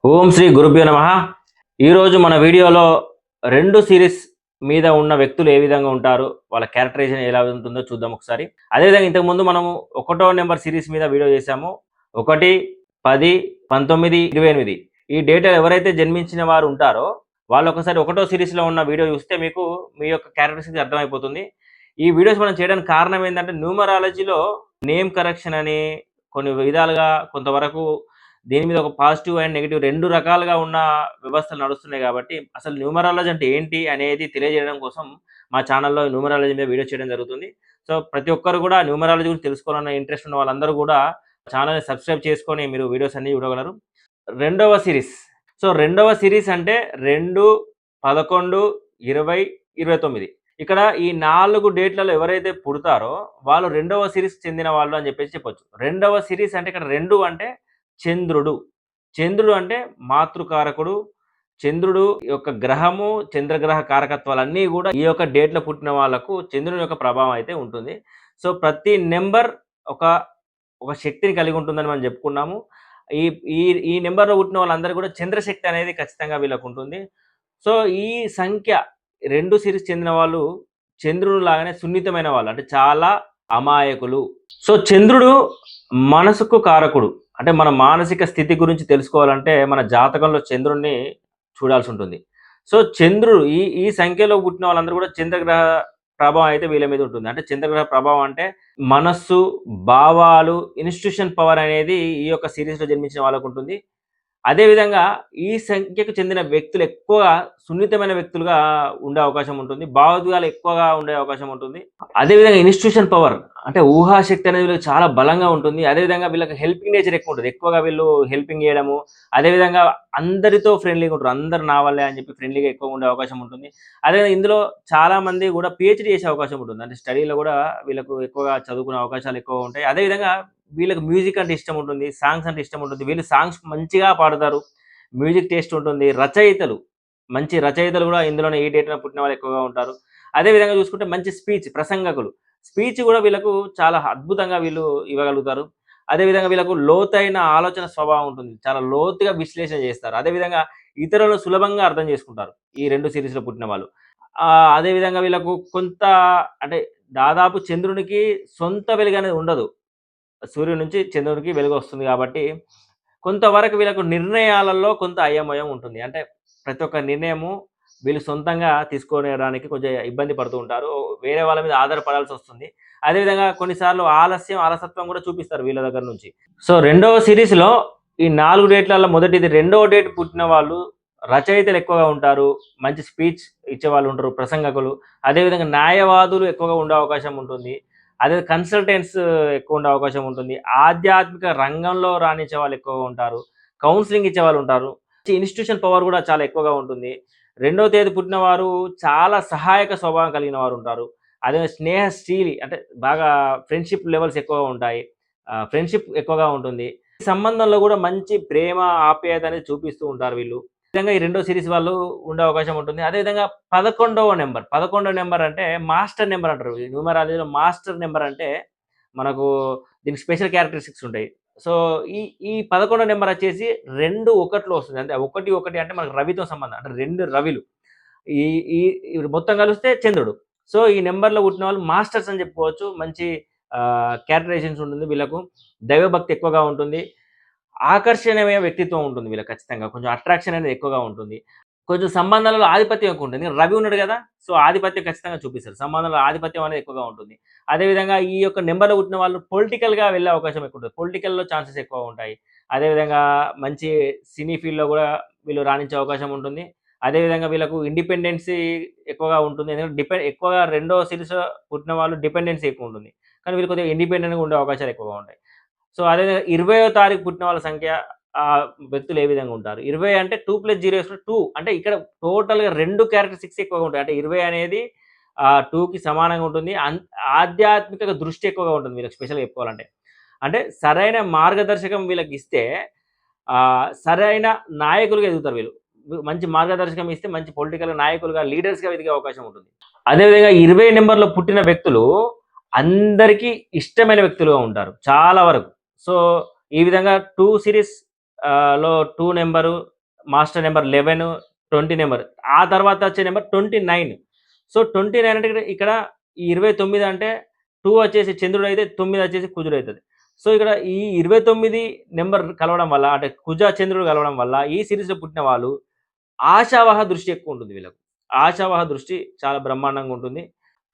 ఓం శ్రీ గురుభ్యో నమః. ఈరోజు మన వీడియోలో 2 సిరీస్ మీద ఉన్న వ్యక్తులు ఏ విధంగా ఉంటారు, వాళ్ళ క్యారెక్టరైజేషన్ ఎలా ఉంటుందో చూద్దాం ఒకసారి. అదేవిధంగా ఇంతకుముందు మనము 1వ నెంబర్ సిరీస్ మీద వీడియో చేశాము. 1, 10, 19, 28 ఈ డేటాలు ఎవరైతే జన్మించిన వారు ఉంటారో వాళ్ళు ఒకసారి 1వ సిరీస్లో ఉన్న వీడియో చూస్తే మీకు మీ యొక్క క్యారెక్టరిస్టిక్స్ అర్థమైపోతుంది. ఈ వీడియోస్ మనం చేయడానికి కారణం ఏంటంటే న్యూమరాలజీలో నేమ్ కరెక్షన్ అని కొన్ని విధాలుగా కొంతవరకు దీని మీద ఒక పాజిటివ్ అండ్ నెగెటివ్ 2 రకాలుగా ఉన్న వ్యవస్థలు నడుస్తున్నాయి కాబట్టి అసలు న్యూమరాలజీ అంటే ఏంటి అనేది తెలియజేయడం కోసం మా ఛానల్లో న్యూమరాలజీ మీద వీడియో చేయడం జరుగుతుంది. సో ప్రతి ఒక్కరు కూడా న్యూమరాలజీ గురించి తెలుసుకోవాలన్న ఇంట్రెస్ట్ ఉన్న వాళ్ళందరూ కూడా ఛానల్ని సబ్స్క్రైబ్ చేసుకొని మీరు వీడియోస్ అన్ని చూడగలరు. రెండవ సిరీస్. సో రెండవ సిరీస్ అంటే 2, 11, 20, 29 ఇక్కడ ఈ 4 డేట్లలో ఎవరైతే పుడతారో వాళ్ళు రెండవ సిరీస్ చెందిన వాళ్ళు అని చెప్పొచ్చు. రెండవ సిరీస్ అంటే ఇక్కడ 2 అంటే చంద్రుడు. చంద్రుడు అంటే మాతృకారకుడు. చంద్రుడు యొక్క గ్రహము, చంద్రగ్రహ కారకత్వాలన్నీ గూడా ఈ యొక్క డేట్‌లో పుట్టిన వాళ్ళకు చంద్రుని యొక్క ప్రభావం అయితే ఉంటుంది. సో, ప్రతి నంబర్ ఒక, ఒక శక్తిని కలిగి ఉంటుందని మనం జెప్పుకున్నాము. ఈ ఈ ఈ నంబర్‌లో పుట్టిన వాళ్ళందరూ గూడా చంద్రశక్తి అనేది ఖచ్చితంగా వీళ్ళకుంటుంది. సో, ఈ సంఖ్య 2 సిరీస్ చెందిన వాళ్ళు చంద్రుడు లాగానే సున్నితమైన వాళ్ళు. అంటే చాలా అమాయకులు. సో, చంద్రుడు మనసుకు కారకుడు. అంటే మన మానసిక స్థితి గురించి తెలుసుకోవాలంటే మన జాతకంలో చంద్రుడిని చూడాల్సి ఉంటుంది. సో, చంద్రుడు ఈ ఈ సంఖ్యలో పుట్టిన వాళ్ళందరూ కూడా చంద్రగ్రహ ప్రభావం అయితే వీళ్ళ మీద ఉంటుంది. అంటే చంద్రగ్రహ ప్రభావం అంటే మనస్సు, భావాలు, ఇన్‌స్టిట్యూషన్ పవర్ అనేది ఈ యొక్క సీరీస్‌లో జన్మించిన వాళ్ళకుంటుంది. అదేవిధంగా ఈ సంఖ్యకు చెందిన వ్యక్తులు ఎక్కువగా సున్నితమైన వ్యక్తులుగా ఉండే అవకాశం ఉంటుంది. భావోద్వేగాలు ఎక్కువగా ఉండే అవకాశం ఉంటుంది. అదేవిధంగా ఇన్‌స్టిట్యూషన్ పవర్ అంటే ఊహాశక్తి అనేది వీళ్ళకి చాలా బలంగా ఉంటుంది. అదేవిధంగా వీళ్ళకి హెల్పింగ్ నేచర్ ఎక్కువ ఉంటుంది. ఎక్కువగా వీళ్ళు హెల్పింగ్ చేయడము, అదేవిధంగా అందరితో ఫ్రెండ్లీగా ఉంటారు. అందరూ నా వల్లే అని చెప్పి ఫ్రెండ్లీగా ఎక్కువగా ఉండే అవకాశం ఉంటుంది. అదేవిధంగా ఇందులో చాలామంది కూడా పీహెచ్‌డీ చేసే అవకాశం ఉంటుంది. అంటే స్టడీలో కూడా వీళ్ళకు ఎక్కువగా చదువుకునే అవకాశాలు ఎక్కువగా ఉంటాయి. అదేవిధంగా వీళ్ళకి మ్యూజిక్ అంటే ఇష్టం ఉంటుంది. సాంగ్స్ అంటే ఇష్టం ఉంటుంది. వీళ్ళు సాంగ్స్ మంచిగా పాడతారు. మ్యూజిక్ టేస్ట్ ఉంటుంది. రచయితలు, మంచి రచయితలు కూడా ఇందులోనే ఈ డేట్‌లో పుట్టిన వాళ్ళు ఎక్కువగా ఉంటారు. అదే విధంగా చూసుకుంటే మంచి ప్రసంగకులు. స్పీచ్ కూడా వీళ్ళకు చాలా అద్భుతంగా వీళ్ళు ఇవ్వగలుగుతారు. అదేవిధంగా వీళ్ళకు లోతైన ఆలోచన స్వభావం ఉంటుంది. చాలా లోతుగా విశ్లేషణ చేస్తారు. అదేవిధంగా ఇతరులను సులభంగా అర్థం చేసుకుంటారు. ఈ 2 సీరీస్‌లో పుట్టిన వాళ్ళు. అదేవిధంగా వీళ్ళకు కొంత అంటే దాదాపు చంద్రునికి సొంత వెలుగనేది ఉండదు. సూర్యుడి నుంచి చంద్రుడికి వెలుగొస్తుంది కాబట్టి, కొంతవరకు వీళ్ళకు నిర్ణయాలలో కొంత అయోమయం ఉంటుంది. అంటే ప్రతి ఒక్క నిర్ణయము వీళ్ళు సొంతంగా తీసుకోవడానికి కొంచెం ఇబ్బంది పడుతూ ఉంటారు. వేరే వాళ్ళ మీద ఆధారపడాల్సొస్తుంది. అదేవిధంగా కొన్నిసార్లు అలసత్వం కూడా చూపిస్తారు వీళ్ళ దగ్గర నుంచి. సో, రెండవ సీరీస్‌లో ఈ 4 డేట్‌లలో మొదటిది రెండవ డేట్ పుట్టిన వాళ్ళు రచయితలు ఎక్కువగా ఉంటారు. మంచి స్పీచ్ ఇచ్చేవాళ్ళు ఉంటారు. ప్రసంగకులు. అదేవిధంగా న్యాయవాదులు ఎక్కువగా ఉండే అవకాశం ఉంటుంది. అదే కన్సల్టెంట్స్ ఎక్కువ ఉండే అవకాశం ఉంటుంది. ఆధ్యాత్మిక రంగంలో రాణించే వాళ్ళు ఎక్కువగా ఉంటారు. కౌన్సెలింగ్ ఇచ్చేవాళ్ళు ఉంటారు. ఇన్‌స్టిట్యూషన్ పవర్ కూడా చాలా ఎక్కువగా ఉంటుంది. రెండవ తేదీ పుట్టిన వారు చాలా సహాయక స్వభావం కలిగిన వారు ఉంటారు. అదే స్నేహశీలి అంటే బాగా ఫ్రెండ్‌షిప్ లెవెల్స్ ఎక్కువగా ఉంటాయి. ఫ్రెండ్‌షిప్ ఎక్కువగా ఉంటుంది. ఈ సంబంధంలో కూడా మంచి ప్రేమ, ఆప్యాయత అనేది చూపిస్తూ ఉంటారు వీళ్ళు. ఈ విధంగా ఈ రెండో సీరీస్ వాళ్ళు ఉండే అవకాశం ఉంటుంది. అదేవిధంగా 11వ నంబర్ అంటే మాస్టర్ నంబర్ అంటారు. ఈ న్యూమరాలజీలో మాస్టర్ నంబర్ అంటే మనకు దీనికి స్పెషల్ క్యారెక్టరిస్టిక్స్ ఉంటాయి. సో, ఈ ఈ 11వ నంబర్ వచ్చేసి 2 1లో వస్తుంది. అంటే 1, 1 అంటే మనకు రవితో సంబంధం. అంటే 2 రవిలు. ఈ ఈ ఇవి మొత్తం కలిస్తే చంద్రుడు. సో, ఈ నంబర్‌లో పుట్టిన వాళ్ళు మాస్టర్స్ అని చెప్పుకోవచ్చు. మంచి క్యారెక్టరైజేషన్స్ ఉంటుంది వీళ్ళకు. దైవభక్తి ఎక్కువగా ఉంటుంది. ఆకర్షణీయమైన వ్యక్తిత్వం ఉంటుంది వీళ్ళకి ఖచ్చితంగా. కొంచెం అట్రాక్షన్ అనేది ఎక్కువగా ఉంటుంది. కొంచెం సంబంధాలలో ఆధిపత్యం ఎక్కువ ఉంటుంది. రవి ఉన్నాడు గదా! సో, ఆధిపత్యం ఖచ్చితంగా చూపిస్తారు. సంబంధంలో ఆధిపత్యం అనేది ఎక్కువగా ఉంటుంది. అదేవిధంగా ఈ యొక్క నంబర్‌లో పుట్టిన వాళ్ళు పొలిటికల్‌గా వెళ్ళే అవకాశం ఎక్కువ ఉంటుంది. పొలిటికల్‌లో ఛాన్సెస్ ఎక్కువగా ఉంటాయి. అదేవిధంగా మంచి సినీ ఫీల్డ్‌లో గూడా వీళ్ళు రాణించే అవకాశం ఉంటుంది. అదేవిధంగా వీళ్ళకు ఇండిపెండెన్సీ ఎక్కువగా ఉంటుంది. ఎందుకంటే ఎక్కువగా రెండో సీరీస్‌లో పుట్టిన వాళ్ళు డిపెండెన్సీ ఎక్కువ ఉంటుంది. కానీ వీళ్ళు కొద్దిగా ఇండిపెండెంట్‌గా ఉండే అవకాశాలు ఎక్కువగా ఉంటాయి. సో, అదేవిధంగా 20వ తారీఖు పుట్టిన వాళ్ళ సంఖ్య వ్యక్తులు ఏ విధంగా ఉంటారు? 20 అంటే 2+0 వేసుకుంటే 2 అంటే ఇక్కడ టోటల్‌గా 2 క్యారెక్టరిస్టిక్స్ ఎక్కువగా ఉంటాయి. అంటే 20 అనేది 2కి సమానంగా ఉంటుంది. ఆధ్యాత్మిక దృష్టి ఎక్కువగా ఉంటుంది వీళ్ళకి స్పెషల్‌గా చెప్పుకోవాలంటే. అంటే సరైన మార్గదర్శకం వీళ్ళకిస్తే సరైన నాయకులుగా ఎదుగుతారు వీళ్ళు. మంచి మార్గదర్శకం ఇస్తే మంచి పొలిటికల్ నాయకులుగా, లీడర్స్‌గా ఎదిగే అవకాశం ఉంటుంది. అదేవిధంగా 20 నంబర్‌లో పుట్టిన వ్యక్తులు అందరికీ ఇష్టమైన వ్యక్తులుగా ఉంటారు చాలా వరకు. సో, ఈ విధంగా 2 సీరీస్ లో 2 నెంబరు, మాస్టర్ నెంబర్ 11, 20 నెంబర్. ఆ తర్వాత వచ్చే నెంబర్ 29. సో, 29 అంటే ఇక్కడ ఈ 29 అంటే 2 వచ్చేసి చంద్రుడైతే, 9 వచ్చేసి కుజుడైతది. సో, ఇక్కడ ఈ 29 నెంబర్ కలవడం వల్ల అంటే కుజ, చంద్రుడు కలవడం వల్ల ఈ సీరీస్‌లో పుట్టిన వాళ్ళు ఆశావహ దృష్టి ఎక్కువుంటుంది వీళ్ళకు. ఆశావహ దృష్టి చాలా బ్రహ్మాండంగా ఉంటుంది.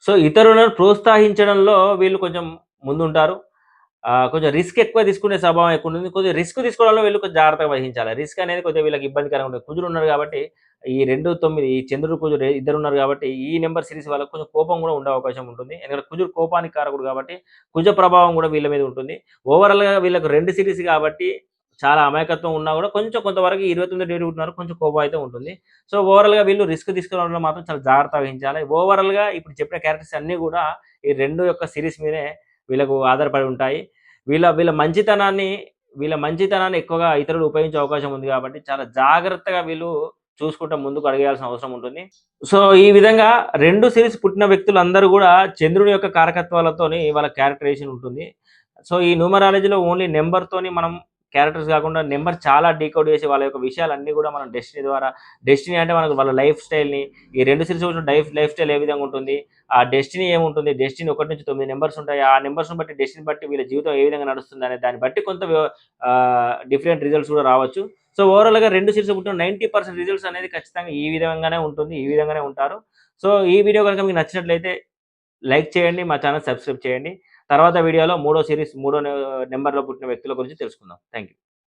సో, ఇతరులను ప్రోత్సహించడంలో వీళ్ళు కొంచెం ముందుంటారు. కొంచెం రిస్క్ ఎక్కువ తీసుకునే స్వభావం ఎక్కువుంటుంది. కొద్దిగా రిస్క్ తీసుకోవడంలో వీళ్ళు కొంచెం జాగ్రత్తగా వహించాలి. రిస్క్ అనేది కొద్దిగా వీళ్ళకి ఇబ్బందికరంగా ఉంటది. కుజుడున్నాడు కాబట్టి ఈ 2, 9 ఈ చంద్రుడు, కుజుడు ఇద్దరున్నారు కాబట్టి ఈ నంబర్ సీరీస్ వాళ్ళకి కొంచెం కోపం గూడా ఉండే అవకాశం ఉంటుంది. ఎందుకంటే కుజుడు కోపానికి కారకుడు కాబట్టి కుజ ప్రభావం గూడా వీళ్ళ మీద ఉంటుంది. ఓవరాల్‌గా వీళ్ళకి 2 సీరీస్ కాబట్టి చాలా అమాయకత్వం ఉన్నా గూడా కొంచెం కొంతవరకు 29 డేట్ పుట్టిన కొంచెం కోపం అయితే ఉంటుంది. సో, ఓవరాల్‌గా వీళ్ళు రిస్క్ తీసుకోవడంలో మాత్రం చాలా జాగ్రత్త వహించాలి. ఓవరాల్‌గా ఇప్పుడు చెప్పిన క్యారెక్టర్స్ అన్నీ గూడా ఈ 2 యొక్క సీరీస్ మీదే వీళ్ళకు ఆధారపడి ఉంటాయి. వీళ్ళ వీళ్ళ మంచితనాన్ని వీళ్ళ మంచితనాన్ని ఎక్కువగా ఇతరులు ఉపయోగించే అవకాశం ఉంది కాబట్టి చాలా జాగ్రత్తగా వీళ్ళు చూసుకుంటా ముందుకు అడుగేయాల్సిన అవసరం ఉంటుంది. సో, ఈ విధంగా 2 సీరీస్ పుట్టిన వ్యక్తులందరూ గూడా చంద్రుడి యొక్క కారకత్వాలతోని వాళ్ళ క్యారెక్టరైజేషన్ ఉంటుంది. సో, ఈ న్యూమరాలజీలో ఓన్లీ నంబర్‌తోని మనం క్యారెక్టర్స్ గాకుండా నంబర్ చాలా డీకోడ్ చేసి వాళ్ళ యొక్క విషయాలన్నీ గూడా మనం డెస్టినీ ద్వారా డెస్టినీ అంటే మనకు వాళ్ళ లైఫ్ స్టైల్‌ని ఈ 2 సీరీస్ వచ్చిన లైఫ్ స్టైల్ ఏ విధంగా ఉంటుంది? ఆ డెస్టినీ ఏముంటుంది? డెస్టినీ 1-9 నంబర్స్ ఉంటాయి. ఆ నంబర్స్‌ని బట్టి డెస్టినీ బట్టి వీళ్ళ జీవితం ఏ విధంగా నడుస్తుందనే దాన్ని బట్టి కొంత డిఫరెంట్ రిజల్ట్స్ గూడా రావచ్చు. సో, ఓవరాల్‌గా 2 సీరీస్ పుట్టిన 90% రిజల్ట్స్ అనేది ఖచ్చితంగా ఈ విధంగానే ఉంటుంది. ఈ విధంగానే ఉంటారు. సో, ఈ వీడియో గనుక మీకు నచ్చినట్లయితే లైక్ చేయండి. మా ఛానెల్ సబ్స్క్రైబ్ చేయండి. తర్వాత వీడియోలో మూడో నంబర్‌లో పుట్టిన వ్యక్తుల గురించి తెలుసుకుందాం. Thank you.